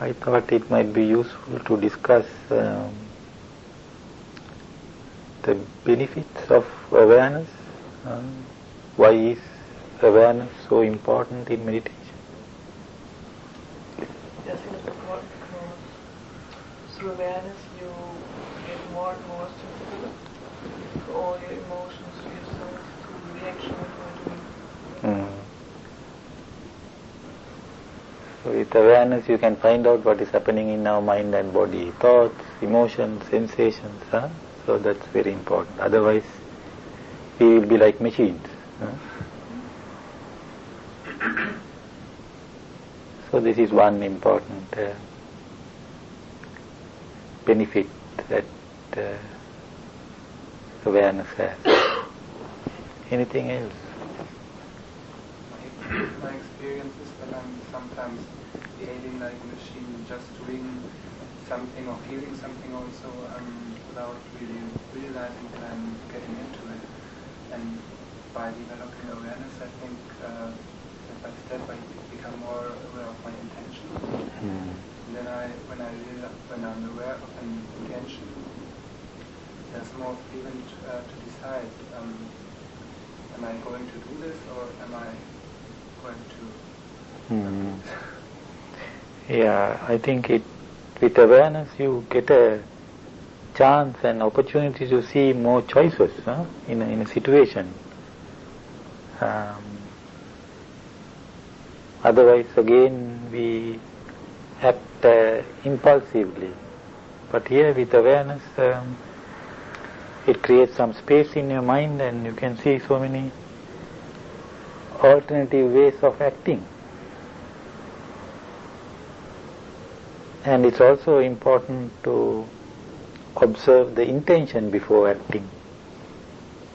I thought it might be useful to discuss the benefits of awareness. Why is awareness so important in meditation? Yes, it's important because through awareness you get more and more sensitive to all your emotions, to yourself, to the reaction that you're doing. So with awareness you can find out what is happening in our mind and body, thoughts, emotions, sensations. So that's very important. Otherwise we will be like machines. So this is one important benefit that awareness has. Anything else? My experience is that I'm sometimes behaving like a machine, just doing something or feeling something also without really realizing that I'm getting into it. And by developing awareness, I think step by step I become more aware of my intention. And then when I'm aware of an intention, there's more freedom to decide. Am I going to do this or am I going to? Yeah, I think with awareness you get a chance and opportunity to see more choices in a situation. Otherwise, again, we act impulsively. But here, with awareness, it creates some space in your mind, and you can see so many alternative ways of acting. And it's also important to observe the intention before acting.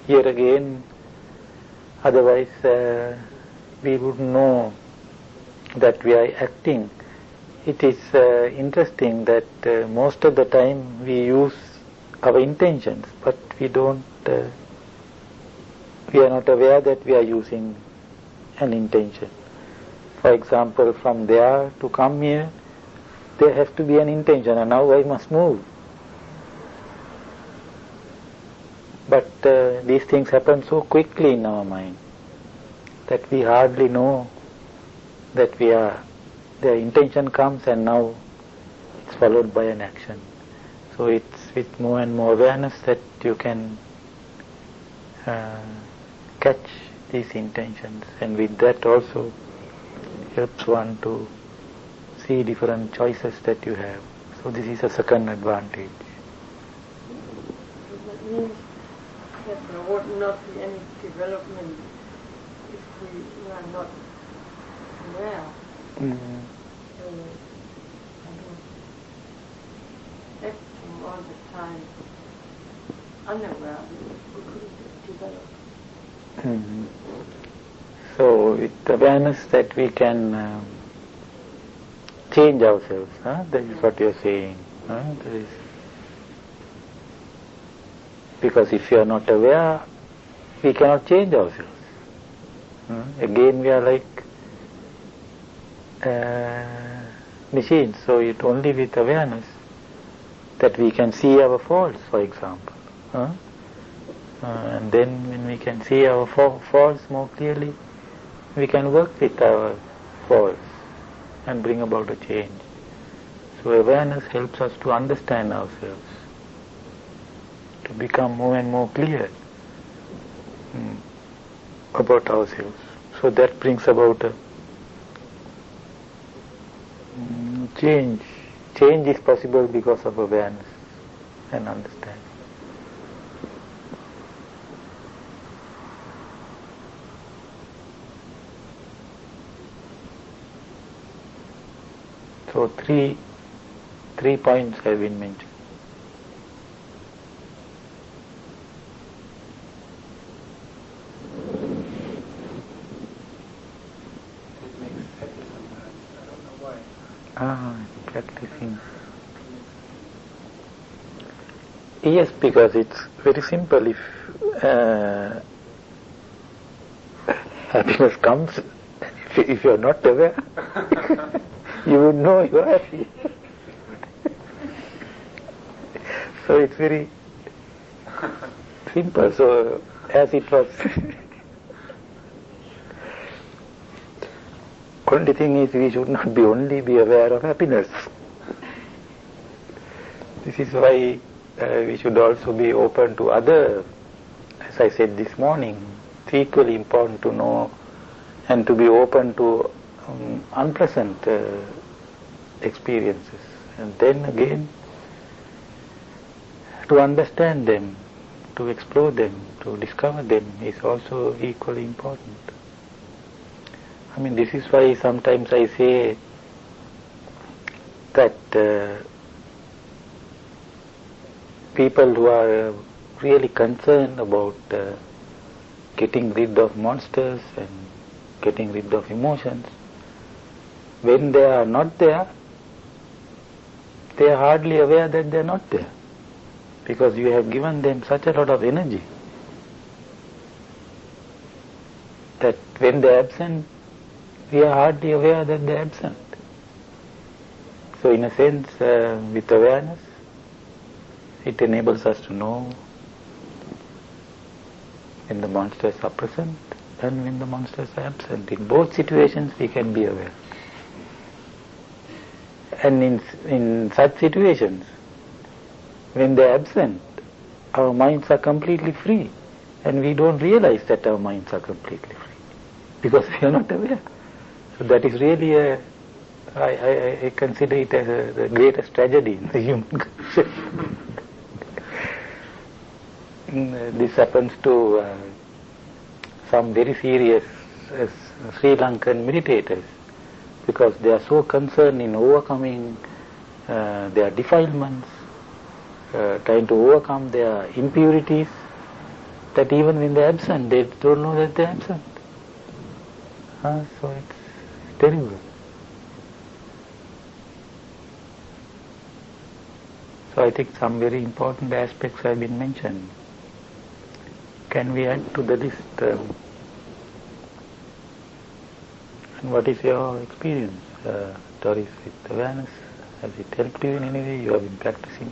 Here again, otherwise we would know that we are acting. It is interesting that most of the time we use our intentions, but we are not aware that we are using an intention. For example, from there to come here, there has to be an intention, and now I must move. But these things happen so quickly in our mind that we hardly know that the intention comes and now it's followed by an action. So it's with more and more awareness that you can catch these intentions, and with that also helps one to see different choices that you have. So this is a second advantage. That means that there would not be any development if we are not aware. Acting all the time unaware, we couldn't develop. So with awareness that we can change ourselves, that is what you are saying. That is because if you are not aware, we cannot change ourselves. Again, we are like machines. So it's only with awareness that we can see our faults, for example. And then when we can see our faults more clearly, we can work with our faults and bring about a change. So awareness helps us to understand ourselves, to become more and more clear about ourselves. So that brings about a change. Change is possible because of awareness and understanding. So three points have been mentioned. It makes happy sometimes. I don't know why. Practicing. Yes, because it's very simple. If happiness comes, if you are not aware, you would know you are happy. So it's very simple. So as it was, only thing is we should not be only be aware of happiness. This is why we should also be open to other, as I said this morning, it's equally important to know and to be open to unpleasant experiences. And then again, to understand them, to explore them, to discover them is also equally important. I mean, this is why sometimes I say that people who are really concerned about getting rid of monsters and getting rid of emotions, when they are not there, they are hardly aware that they are not there, because you have given them such a lot of energy that when they are absent, we are hardly aware that they are absent. So in a sense, with awareness, it enables us to know when the monsters are present and when the monsters are absent. In both situations we can be aware. And in such situations, when they are absent, our minds are completely free, and we don't realize that our minds are completely free because we are not aware. So that is really I consider it as the greatest tragedy in the human condition. This happens to some very serious Sri Lankan meditators, because they are so concerned in overcoming their defilements, trying to overcome their impurities, that even when they are absent, they don't know that they are absent. So it's terrible. So I think some very important aspects have been mentioned. Can we add to the list? And what is your experience, Doris, with awareness? Has it helped you in any way? You have been practicing.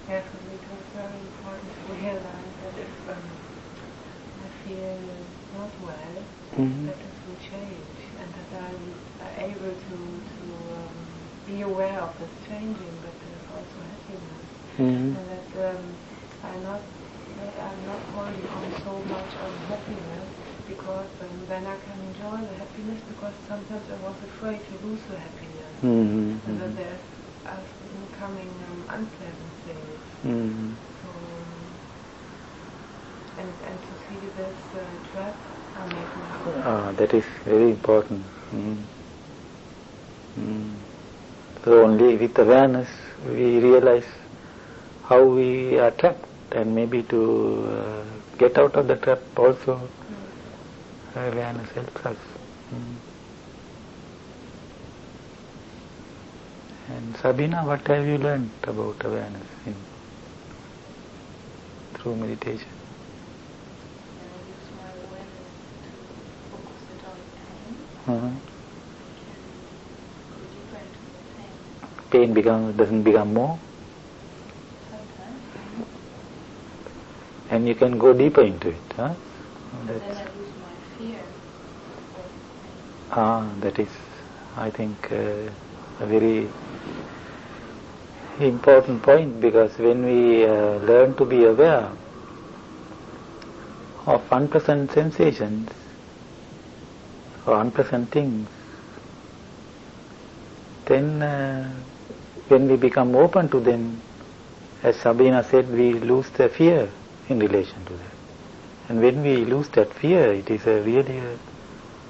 Yes, for me it was very important to realize that if I feel not well, that this will change, and that I'm able to be aware of this changing, but there's also happiness, and that I'm not holding on so much on happiness, because then I can enjoy the happiness, because sometimes I was afraid to lose the happiness, and that there's coming unpleasant things. So, and to see this trap I make now. That is very important. So only with awareness we realize how we are trapped, and maybe to get out of the trap also awareness helps us. And Sabina, what have you learned about awareness through meditation? I use my awareness to focus it on pain. Can go deeper into the pain. Pain doesn't become more? Sometimes. And you can go deeper into it, huh? But then I lose my fear of pain. That is, I think, a very important point, because when we learn to be aware of unpleasant sensations or unpleasant things, then when we become open to them, as Sabina said, we lose the fear in relation to that. And when we lose that fear, it is really a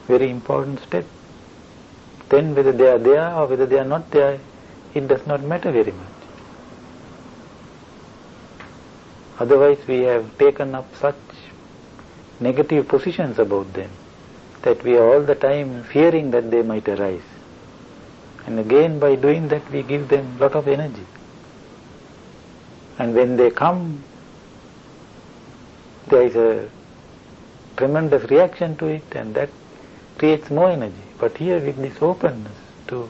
very important step. Then whether they are there or whether they are not there, it does not matter very much. Otherwise we have taken up such negative positions about them that we are all the time fearing that they might arise. And again, by doing that, we give them a lot of energy. And when they come, there is a tremendous reaction to it, and that creates more energy. But here with this openness to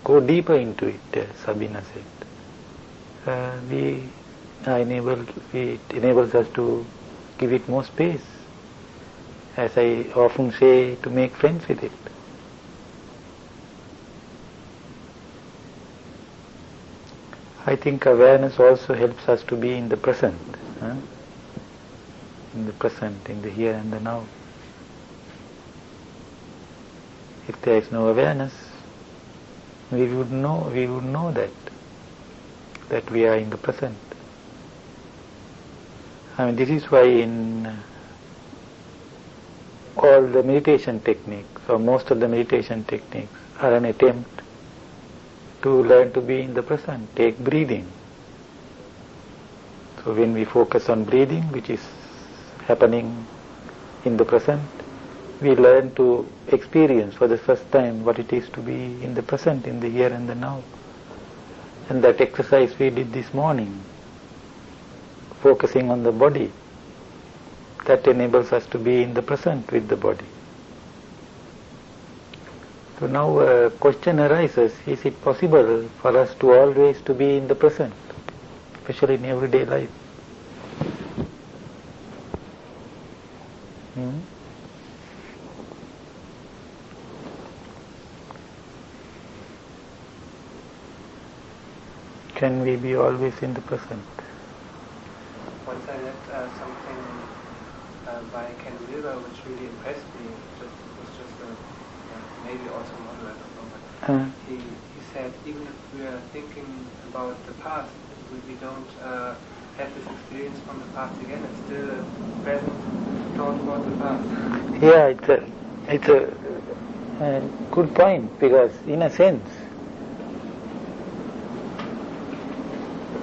go deeper into it, as Sabina said, it enables us to give it more space. As I often say, to make friends with it. I think awareness also helps us to be in the present. In the present, in the here and the now. If there is no awareness, we would know that we are in the present. I mean, this is why in all the meditation techniques, or most of the meditation techniques, are an attempt to learn to be in the present. Take breathing. So when we focus on breathing, which is happening in the present, we learn to experience for the first time what it is to be in the present, in the here and the now. And that exercise we did this morning, focusing on the body, that enables us to be in the present with the body. So now a question arises, is it possible for us to always to be in the present, especially in everyday life? Can we be always in the present? Once I read something by Ken Wilber, which really impressed me. It was just maybe also model, I don't know. But he said even if we are thinking about the past, we don't have this experience from the past again. It's still a present thought about the past. Yeah, it's a good point, because in a sense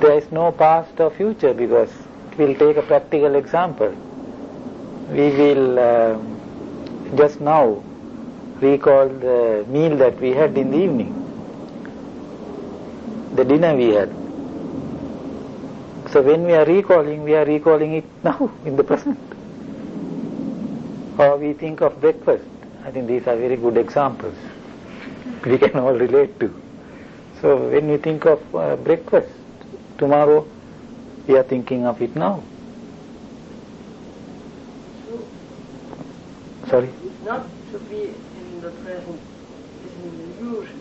there is no past or future, because we'll take a practical example. We will just now recall the meal that we had in the evening, the dinner we had. So when we are recalling it now in the present. Or we think of breakfast. I think these are very good examples we can all relate to. So when we think of breakfast tomorrow, we are thinking of it now. Sorry? Not to be in the present is an illusion.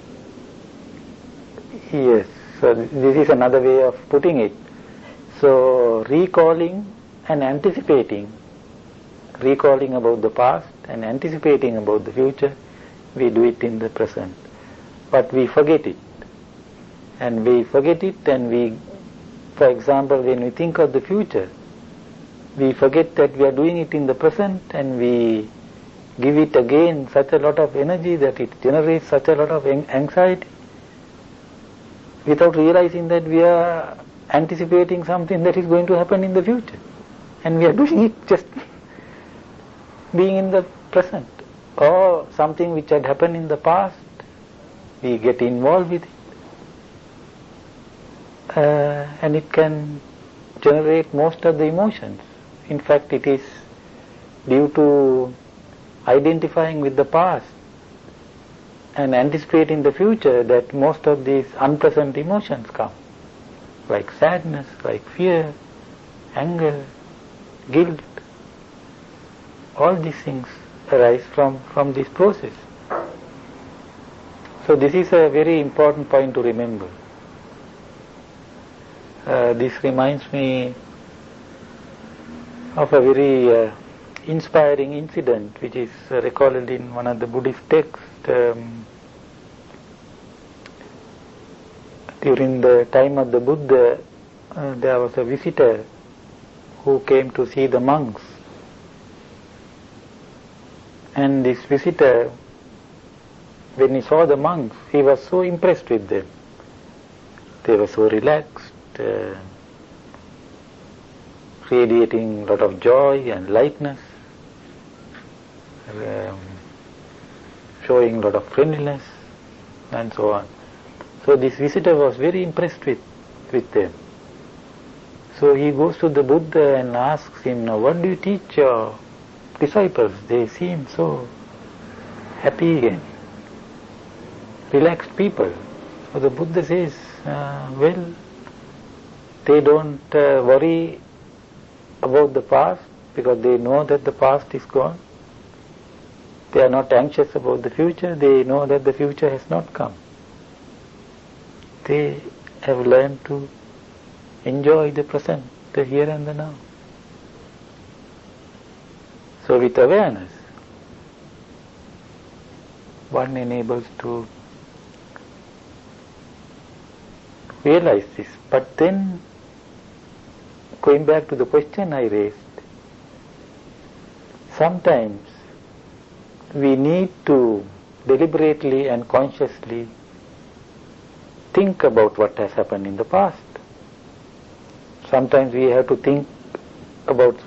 Yes, so this is another way of putting it. So recalling and anticipating, recalling about the past and anticipating about the future, we do it in the present. But we forget it. And we forget it, and we, for example, when we think of the future, we forget that we are doing it in the present, and we give it again such a lot of energy that it generates such a lot of anxiety, without realizing that we are anticipating something that is going to happen in the future, and we are doing it just being in the present. Or something which had happened in the past, we get involved with it, and it can generate most of the emotions. In fact, it is due to identifying with the past and anticipating the future that most of these unpleasant emotions come, like sadness, like fear, anger, guilt. All these things arise from this process. So this is a very important point to remember. This reminds me of a very inspiring incident which is recorded in one of the Buddhist texts. During the time of the Buddha, there was a visitor who came to see the monks. And this visitor, when he saw the monks, he was so impressed with them. They were so relaxed, radiating a lot of joy and lightness, showing a lot of friendliness, and so on. So this visitor was very impressed with them. So he goes to the Buddha and asks him, now what do you teach your disciples? They seem so happy again, relaxed people. So the Buddha says, well, they don't worry about the past because they know that the past is gone. They are not anxious about the future. They know that the future has not come. They have learned to enjoy the present, the here and the now. So with awareness, one enables to realize this. But then, going back to the question I raised, sometimes we need to deliberately and consciously think about what has happened in the past. Sometimes we have to think about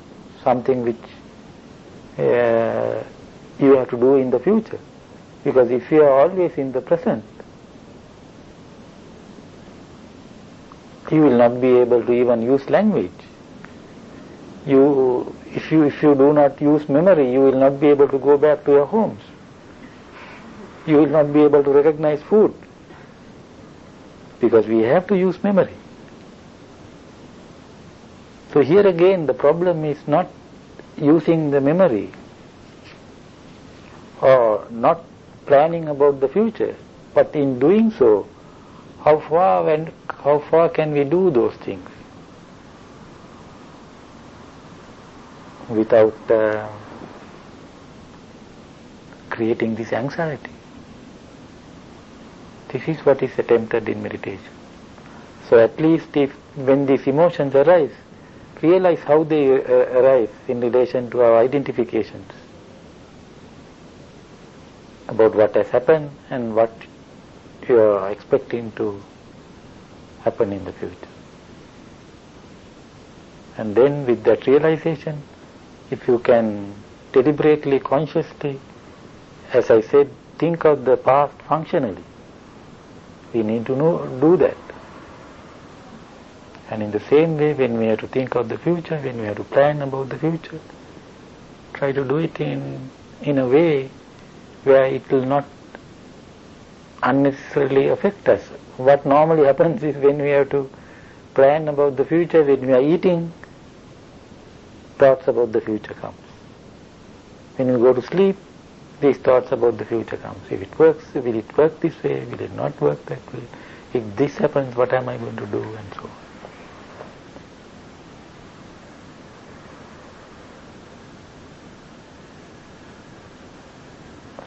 something which you have to do in the future. Because if you are always in the present, you will not be able to even use language. If you do not use memory, you will not be able to go back to your homes. You will not be able to recognize food. Because we have to use memory. So here again the problem is not using the memory or not planning about the future, but in doing so, how far can we do those things without creating this anxiety? This is what is attempted in meditation. So at least if when these emotions arise, realize how they arise in relation to our identifications about what has happened and what you are expecting to happen in the future. And then with that realization, if you can deliberately, consciously, as I said, think of the past functionally, we need to do that. And in the same way, when we have to think of the future, when we have to plan about the future, try to do it in a way where it will not unnecessarily affect us. What normally happens is when we have to plan about the future, when we are eating, thoughts about the future comes. When we go to sleep, these thoughts about the future comes. If it works, will it work this way? Will it not work that way? If this happens, what am I going to do? And so on.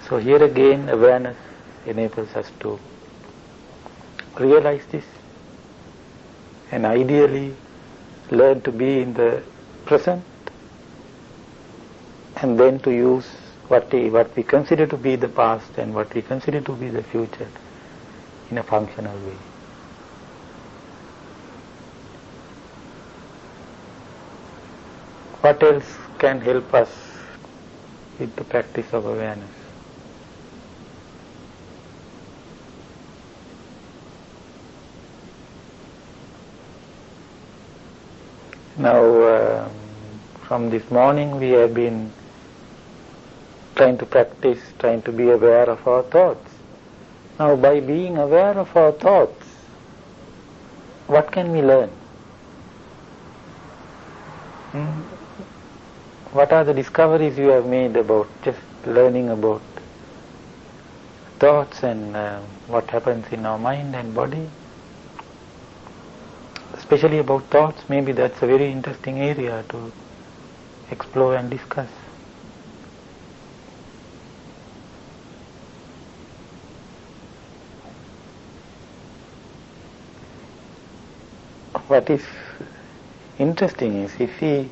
So here again, awareness enables us to realize this and ideally learn to be in the present and then to use what we consider to be the past and what we consider to be the future in a functional way. What else can help us with the practice of awareness? Now, from this morning we have been trying to practice, trying to be aware of our thoughts. Now, by being aware of our thoughts, what can we learn? What are the discoveries you have made about just learning about thoughts and what happens in our mind and body? Especially about thoughts, maybe that's a very interesting area to explore and discuss. What is interesting is if we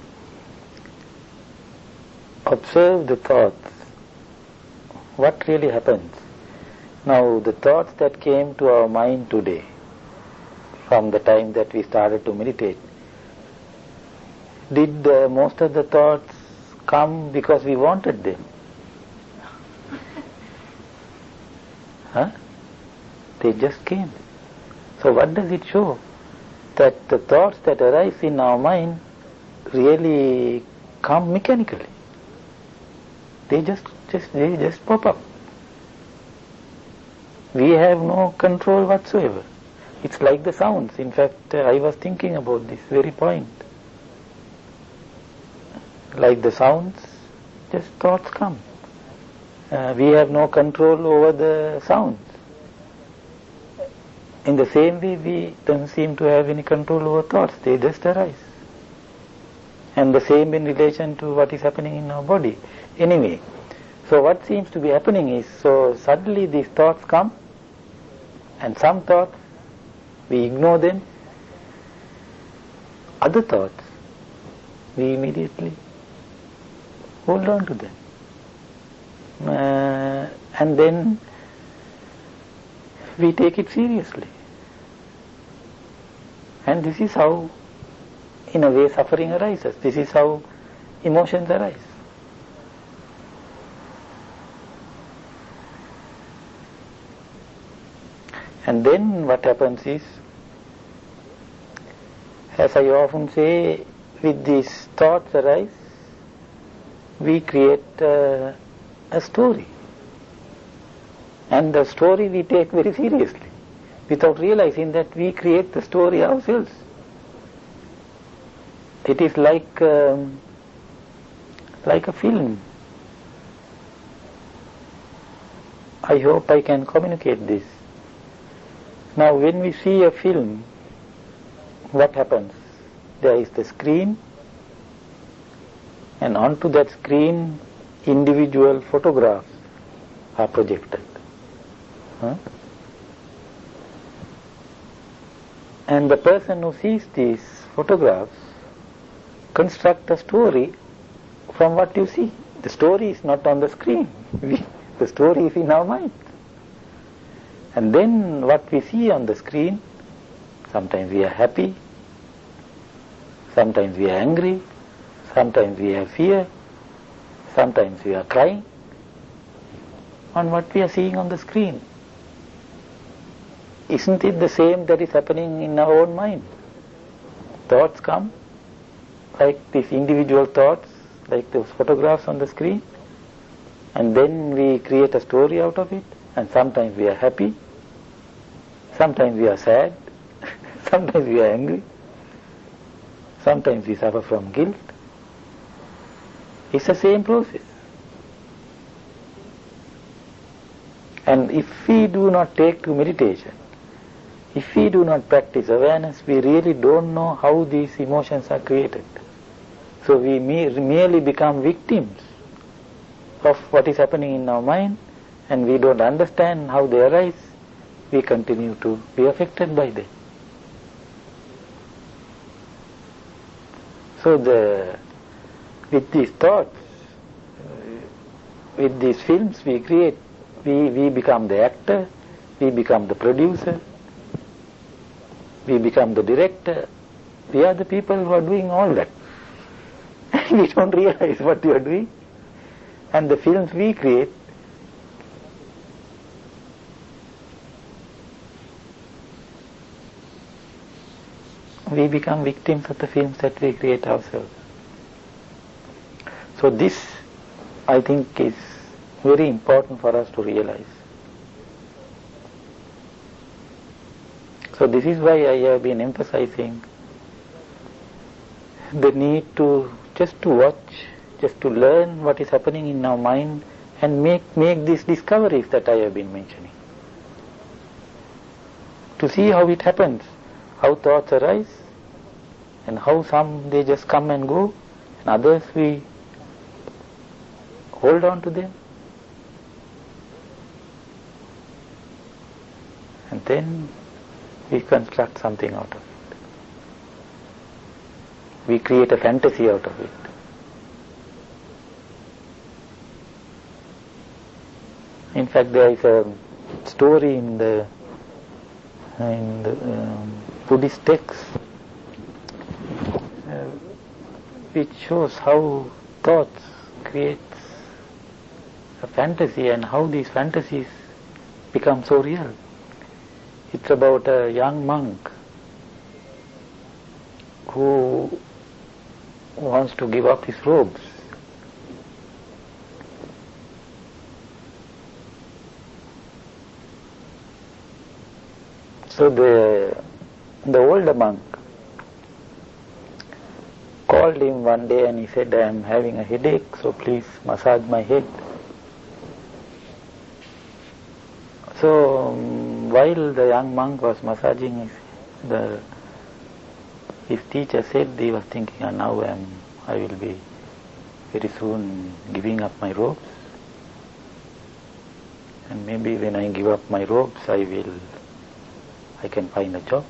observe the thoughts, what really happens? Now, the thoughts that came to our mind today, from the time that we started to meditate, did most of the thoughts come because we wanted them? They just came. So what does it show? that the thoughts that arise in our mind really come mechanically. They just pop up. We have no control whatsoever. It's like the sounds. In fact, I was thinking about this very point. Like the sounds, just thoughts come. We have no control over the sounds. In the same way, we don't seem to have any control over thoughts. They just arise. And the same in relation to what is happening in our body. Anyway, so what seems to be happening is, so suddenly these thoughts come, and some thoughts, we ignore them. Other thoughts, we immediately hold on to them. And then we take it seriously. And this is how, in a way, suffering arises. This is how emotions arise. And then what happens is, as I often say, with these thoughts arise, we create a story. And the story we take very seriously, without realizing that we create the story ourselves. It is like a film. I hope I can communicate this. Now, when we see a film, what happens? There is the screen, and onto that screen, individual photographs are projected. And the person who sees these photographs construct a story from what you see. The story is not on the screen. The story is in our mind. And then what we see on the screen, sometimes we are happy, sometimes we are angry, sometimes we have fear, sometimes we are crying on what we are seeing on the screen. Isn't it the same that is happening in our own mind? Thoughts come, like these individual thoughts, like those photographs on the screen, and then we create a story out of it, and sometimes we are happy, sometimes we are sad, sometimes we are angry, sometimes we suffer from guilt. It's the same process. And if we do not take to meditation, if we do not practice awareness, we really don't know how these emotions are created. So we merely become victims of what is happening in our mind, and we don't understand how they arise. We continue to be affected by them. So with these thoughts, with these films we create, we become the actor, we become the producer, we become the director. We are the people who are doing all that. We don't realize what we are doing. And the films we create, we become victims of the films that we create ourselves. So this, I think, is very important for us to realize. So this is why I have been emphasizing the need to just to watch, just to learn what is happening in our mind and make these discoveries that I have been mentioning. To see how it happens, how thoughts arise, and how some they just come and go, and others we hold on to them. And then we construct something out of it. We create a fantasy out of it. In fact, there is a story in the Buddhist texts which shows how thoughts creates a fantasy and how these fantasies become so real. It's about a young monk who wants to give up his robes. So the older monk called him one day and he said, I am having a headache, so please massage my head. So while the young monk was massaging his teacher said he was thinking, now I will be very soon giving up my robes, and maybe when I give up my robes I can find a job,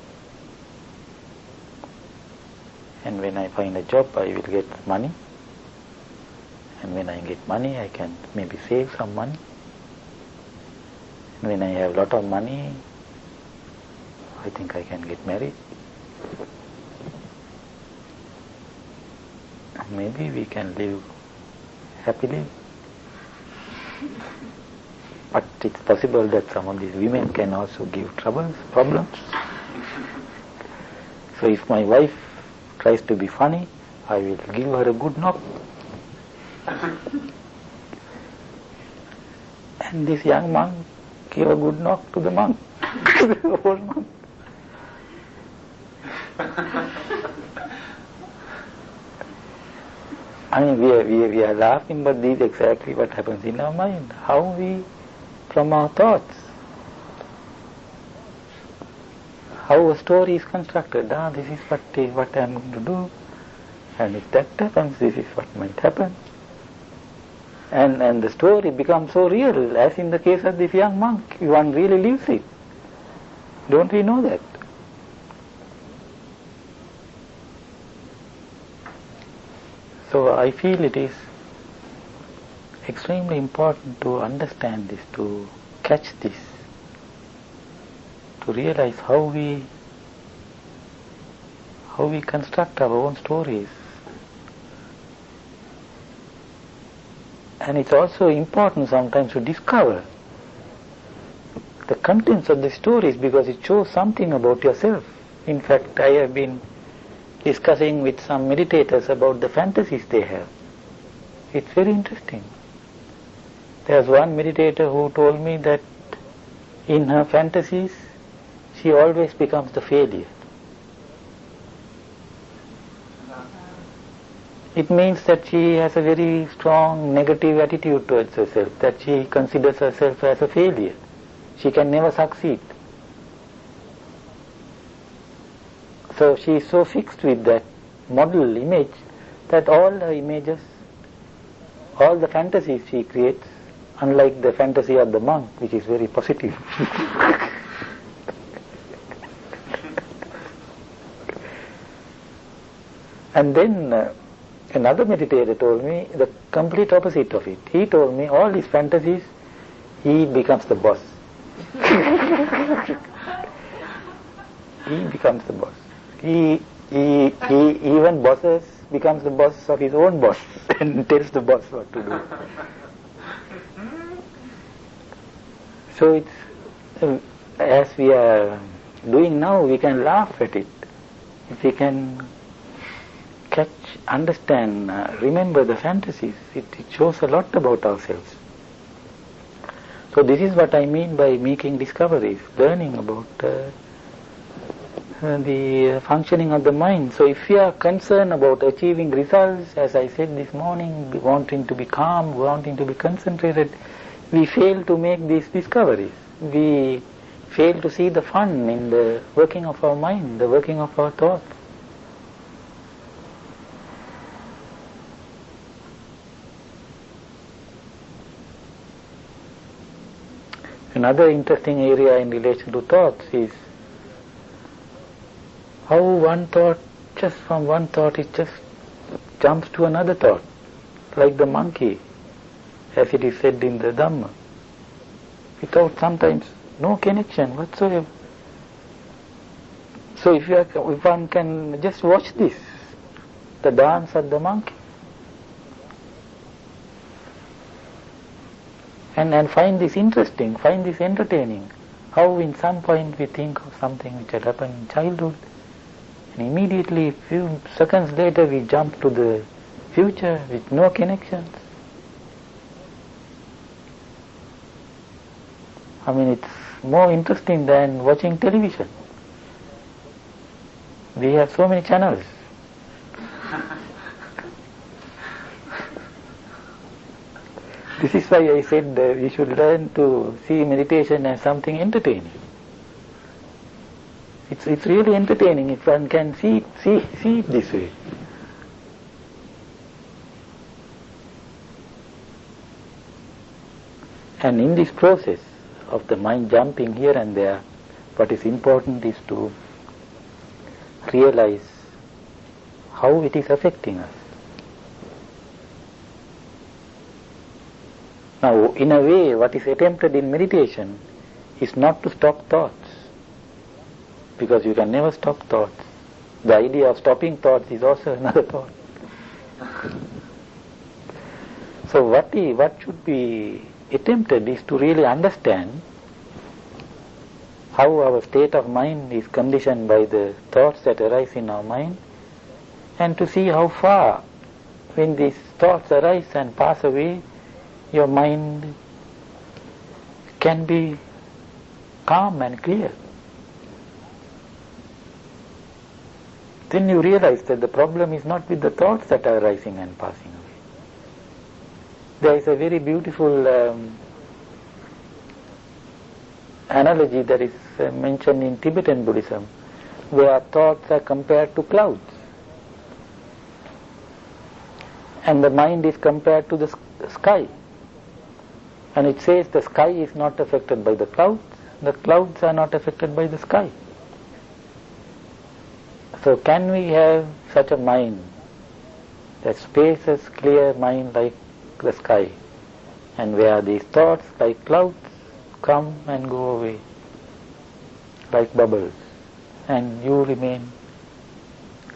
and when I find a job I will get money, and when I get money I can maybe save some money, and when I have a lot of money I think I can get married. Maybe we can live happily. But it's possible that some of these women can also give problems. So if my wife tries to be funny, I will give her a good knock. And this young monk gave a good knock to the monk, to the old monk. I mean, we are laughing, but this is exactly what happens in our mind. How we, from our thoughts, how a story is constructed. This is what I am going to do, and if that happens, this is what might happen. And the story becomes so real, as in the case of this young monk. One really lives it. Don't we know that? So I feel it is extremely important to understand this, to catch this, to realize how we construct our own stories. And it's also important sometimes to discover the contents of the stories, because it shows something about yourself. In fact, I have been discussing with some meditators about the fantasies they have. It's very interesting. There's one meditator who told me that in her fantasies she always becomes the failure. It means that she has a very strong negative attitude towards herself, that she considers herself as a failure. She can never succeed. So she is so fixed with that model image that all her images, all the fantasies she creates, unlike the fantasy of the monk, which is very positive. And then another meditator told me the complete opposite of it. He told me all his fantasies, he becomes the boss. He becomes the boss. He even becomes the boss of his own boss and tells the boss what to do. So it's as we are doing now, we can laugh at it. If we can catch, understand, remember the fantasies, it shows a lot about ourselves. So this is what I mean by making discoveries, learning about the functioning of the mind. So if we are concerned about achieving results, as I said this morning, wanting to be calm, wanting to be concentrated, we fail to make these discoveries. We fail to see the fun in the working of our mind, the working of our thoughts. Another interesting area in relation to thoughts is how one thought, just from one thought, it just jumps to another thought, like the monkey, as it is said in the Dhamma, without sometimes no connection whatsoever. So if one can just watch this, the dance of the monkey, and find this interesting, find this entertaining, how in some point we think of something which had happened in childhood, And immediately, few seconds later, we jump to the future with no connections. I mean, it's more interesting than watching television. We have so many channels. This is why I said we should learn to see meditation as something entertaining. It's really entertaining if one can see it this way. And in this process of the mind jumping here and there, what is important is to realize how it is affecting us. Now, in a way, what is attempted in meditation is not to stop thoughts, because you can never stop thoughts. The idea of stopping thoughts is also another thought. So what should be attempted is to really understand how our state of mind is conditioned by the thoughts that arise in our mind, and to see how far, when these thoughts arise and pass away, your mind can be calm and clear. Then you realize that the problem is not with the thoughts that are arising and passing away. There is a very beautiful analogy that is mentioned in Tibetan Buddhism, where thoughts are compared to clouds, and the mind is compared to the sky. And it says the sky is not affected by the clouds are not affected by the sky. So can we have such a mind, that spacious, clear mind like the sky, and where these thoughts like clouds come and go away, like bubbles, and you remain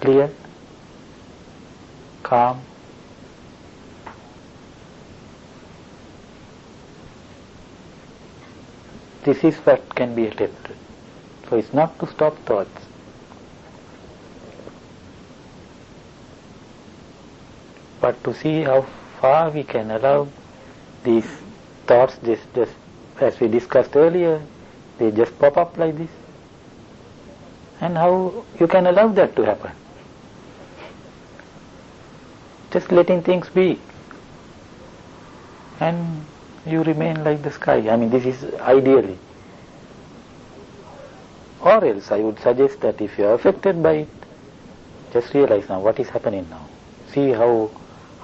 clear, calm, this is what can be attempted. So it's not to stop thoughts, but to see how far we can allow these thoughts, just as we discussed earlier, they just pop up like this, and how you can allow that to happen. Just letting things be, and you remain like the sky. I mean, this is ideally. Or else I would suggest that if you are affected by it, just realize now what is happening now. See how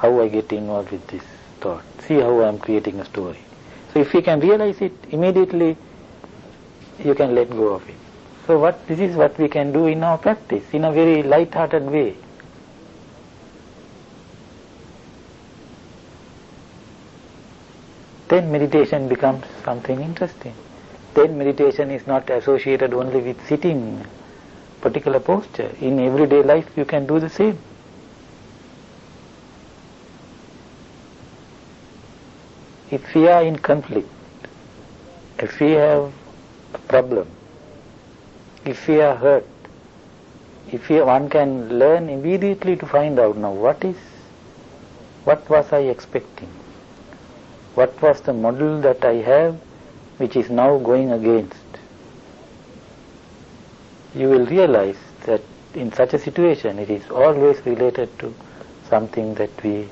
I get involved with this thought. See how I am creating a story. So if you can realize it, immediately you can let go of it. So this is what we can do in our practice, in a very light-hearted way. Then meditation becomes something interesting. Then meditation is not associated only with sitting, particular posture. In everyday life you can do the same. If we are in conflict, if we have a problem, if we are hurt, one can learn immediately to find out now what was I expecting? What was the model that I have which is now going against? You will realize that in such a situation it is always related to something that we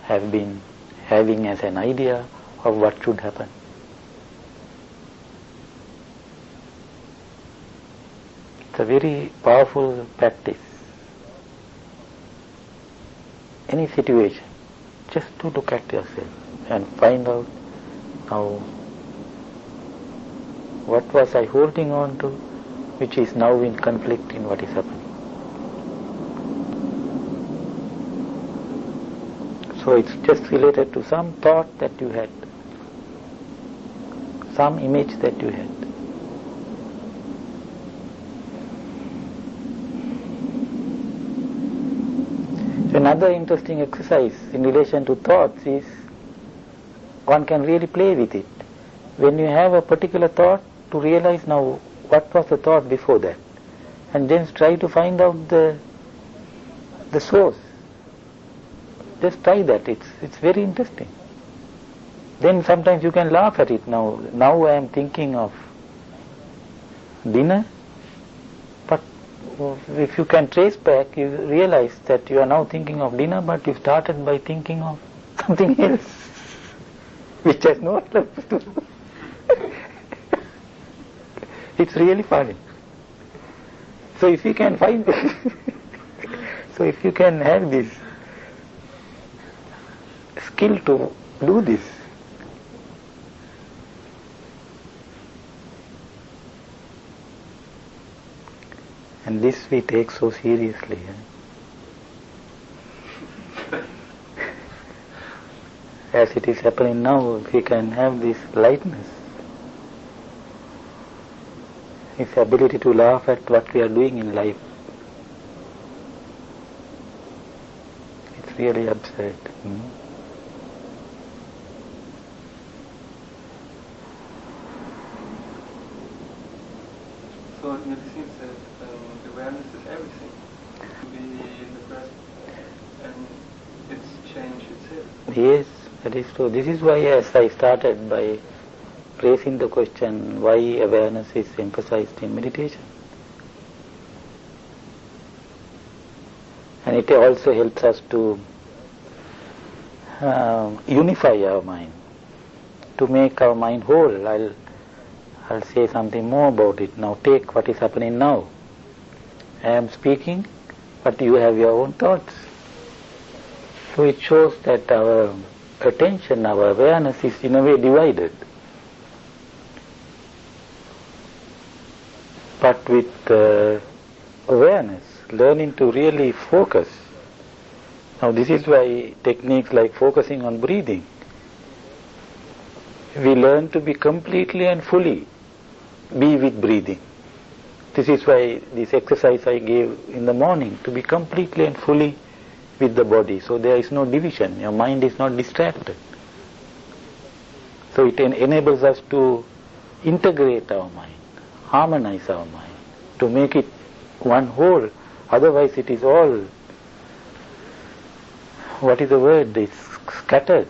have been having as an idea of what should happen. It's a very powerful practice. Any situation, just to look at yourself and find out now what was I holding on to which is now in conflict in what is happening. So it's just related to some thought that you had, some image that you had. So another interesting exercise in relation to thoughts is one can really play with it. When you have a particular thought, to realize now what was the thought before that, and then try to find out the source. Just try that. It's very interesting. Then sometimes you can laugh at it. Now I am thinking of dinner, but if you can trace back, you realize that you are now thinking of dinner, but you started by thinking of something else, which has no relevance to do. It's really funny. So if you can find so if you can have this skill to do this, and this we take so seriously. As it is happening now, if we can have this lightness, this ability to laugh at what we are doing in life, it's really absurd. So it seems that awareness is everything. To be in the present and it's change itself. Yes, that is true. This is why, as I started by raising the question, why awareness is emphasized in meditation. And it also helps us to unify our mind, to make our mind whole. I'll say something more about it. Now take what is happening now. I am speaking, but you have your own thoughts. So it shows that our attention, our awareness is in a way divided. But with awareness, learning to really focus. Now this is why techniques like focusing on breathing, we learn to be completely and fully be with breathing. This is why this exercise I gave in the morning, to be completely and fully with the body. So there is no division, your mind is not distracted. So it enables us to integrate our mind, harmonize our mind, to make it one whole. Otherwise it is all, what is the word, it's scattered.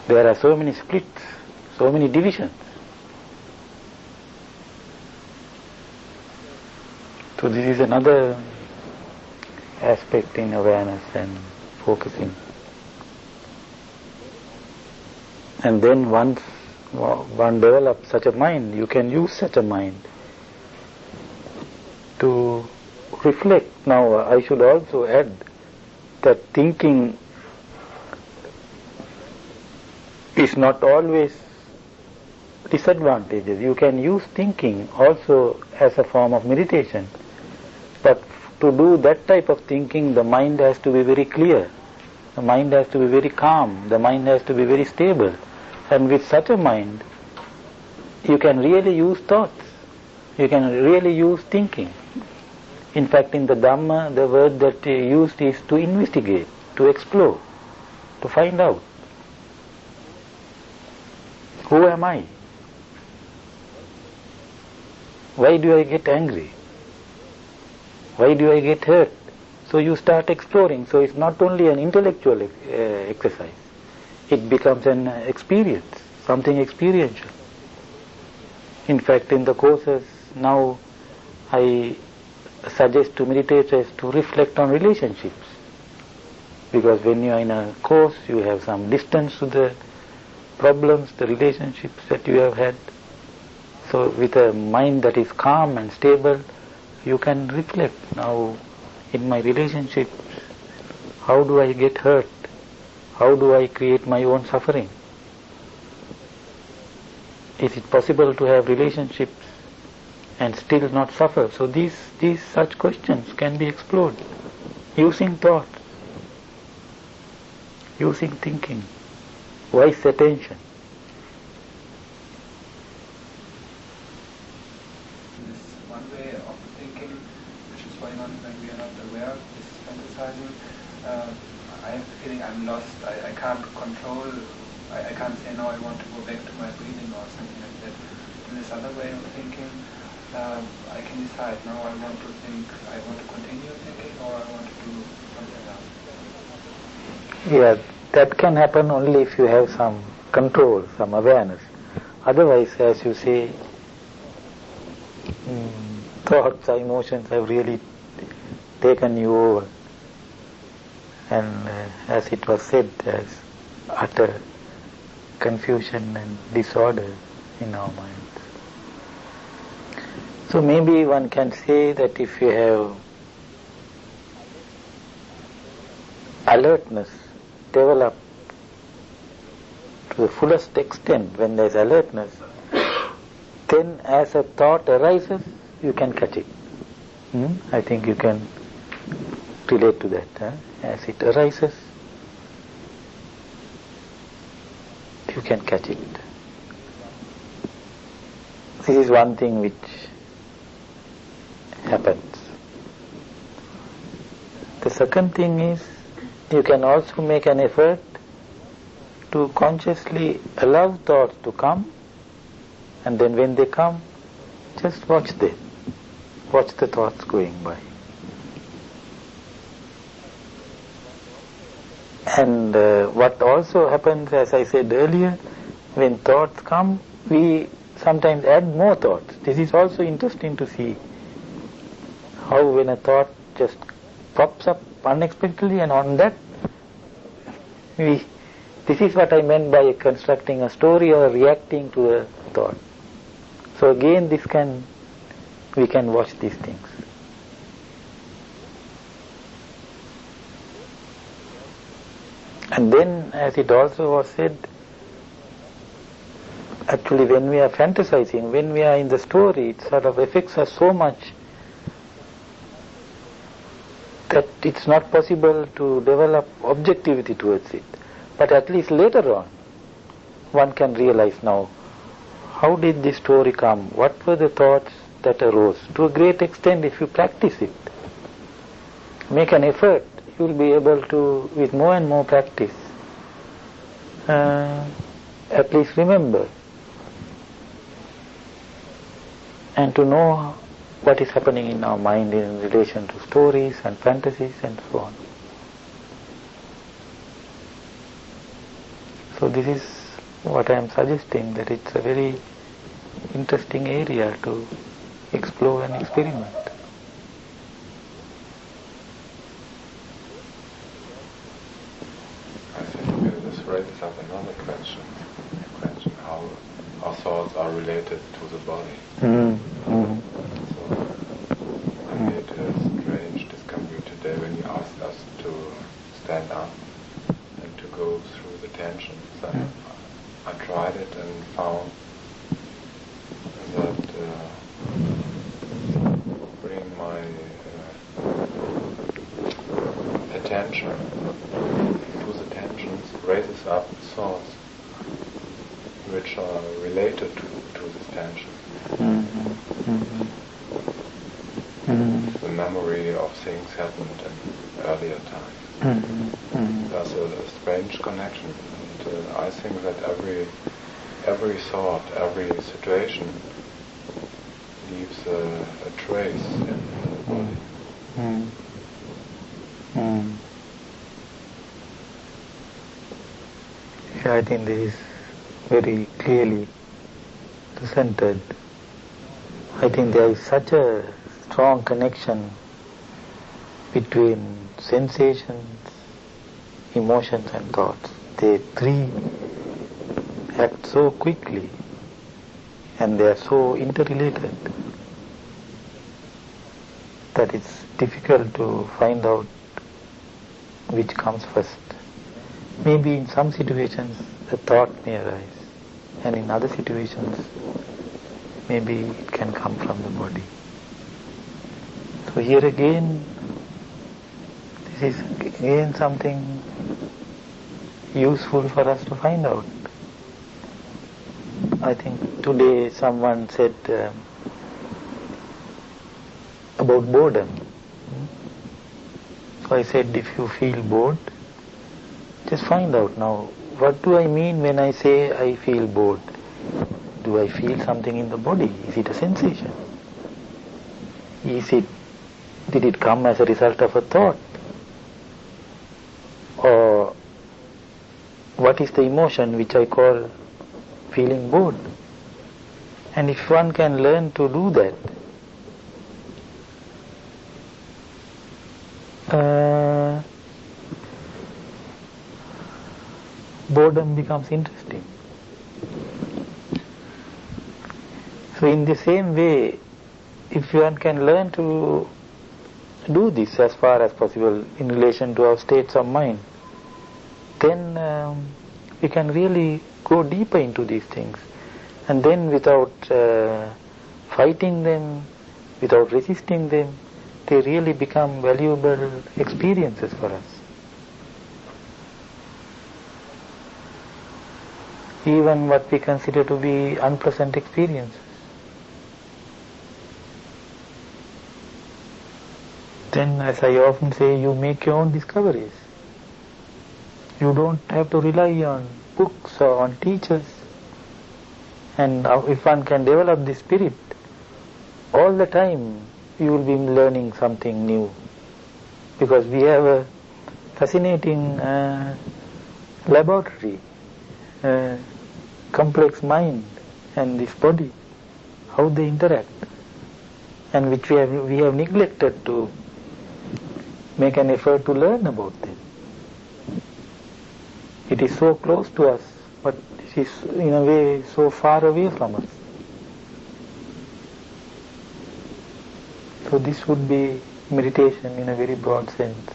There are so many splits, so many divisions. So this is another aspect in awareness and focusing. And then once one develops such a mind, you can use such a mind to reflect. Now I should also add that thinking is not always disadvantageous. You can use thinking also as a form of meditation. But to do that type of thinking, the mind has to be very clear. The mind has to be very calm. The mind has to be very stable. And with such a mind, you can really use thoughts. You can really use thinking. In fact, in the Dhamma, the word that used is to investigate, to explore, to find out. Who am I? Why do I get angry? Why do I get hurt? So you start exploring. So it's not only an intellectual exercise. It becomes an experience, something experiential. In fact, in the courses now, I suggest to meditators to reflect on relationships. Because when you are in a course, you have some distance to the problems, the relationships that you have had. So with a mind that is calm and stable, you can reflect. Now, in my relationships, how do I get hurt? How do I create my own suffering? Is it possible to have relationships and still not suffer? So these such questions can be explored using thought, using thinking, wise attention. This one way of thinking, which is going on when we are not aware of this fantasizing, I have the feeling I'm lost. I can't control. I can't say, no, I want to go back to my breathing or something like that. Do this other way of thinking, I can decide now I want to continue thinking, or I want to do something else. Yeah, that can happen only if you have some control, some awareness. Otherwise, as you say, thoughts or emotions have really taken you over. And as it was said, there's utter confusion and disorder in our minds. So maybe one can say that if you have alertness developed to the fullest extent, when there's alertness, then as a thought arises, you can catch it. I think you can relate to that. As it arises, you can catch it. This is one thing which happens. The second thing is, you can also make an effort to consciously allow thoughts to come, and then when they come, just watch them. Watch the thoughts going by. And what also happens, as I said earlier, when thoughts come, we sometimes add more thoughts. This is also interesting to see how when a thought just pops up unexpectedly, and on that, this is what I meant by constructing a story or reacting to a thought. So again, we can watch these things. And then, as it also was said, actually when we are fantasizing, when we are in the story, it sort of affects us so much that it's not possible to develop objectivity towards it. But at least later on, one can realize now, how did this story come? What were the thoughts that arose? To a great extent, if you practice it, make an effort, you will be able to, with more and more practice, at least remember and to know what is happening in our mind in relation to stories and fantasies and so on. So this is what I am suggesting, that it's a very interesting area to explore and experiment. I think this raises up another question. How our thoughts are related to the body. Mm-hmm. So I made a strange discovery today when you asked us to stand up and to go through the tensions. I tried it and found that bring my attention to the tensions raises up thoughts which are related to this tension. The memory of things happened in earlier times. There's a strange connection. I think that every thought, every situation leaves a trace in the body. Yeah, I think this is very clearly presented. I think there is such a strong connection between sensations, emotions and thoughts. They three act so quickly and they are so interrelated that it's difficult to find out which comes first. Maybe in some situations the thought may arise, and in other situations maybe it can come from the body. So here again, this is again something useful for us to find out. I think today someone said about boredom. So I said, if you feel bored, just find out now, what do I mean when I say I feel bored? do I feel something in the body? Is it a sensation? Did it come as a result of a thought? Or what is the emotion which I call feeling bored? And if one can learn to do that, boredom becomes interesting. So in the same way, if one can learn to do this as far as possible in relation to our states of mind, then we can really go deeper into these things. And then without fighting them, without resisting them, they really become valuable experiences for us. Even what we consider to be unpleasant experiences. Then, as I often say, you make your own discoveries. You don't have to rely on books or on teachers. And if one can develop this spirit, all the time you will be learning something new. Because we have a fascinating laboratory, complex mind and this body, how they interact, and which we have neglected to make an effort to learn about them. It is so close to us, but it is in a way so far away from us. So this would be meditation in a very broad sense.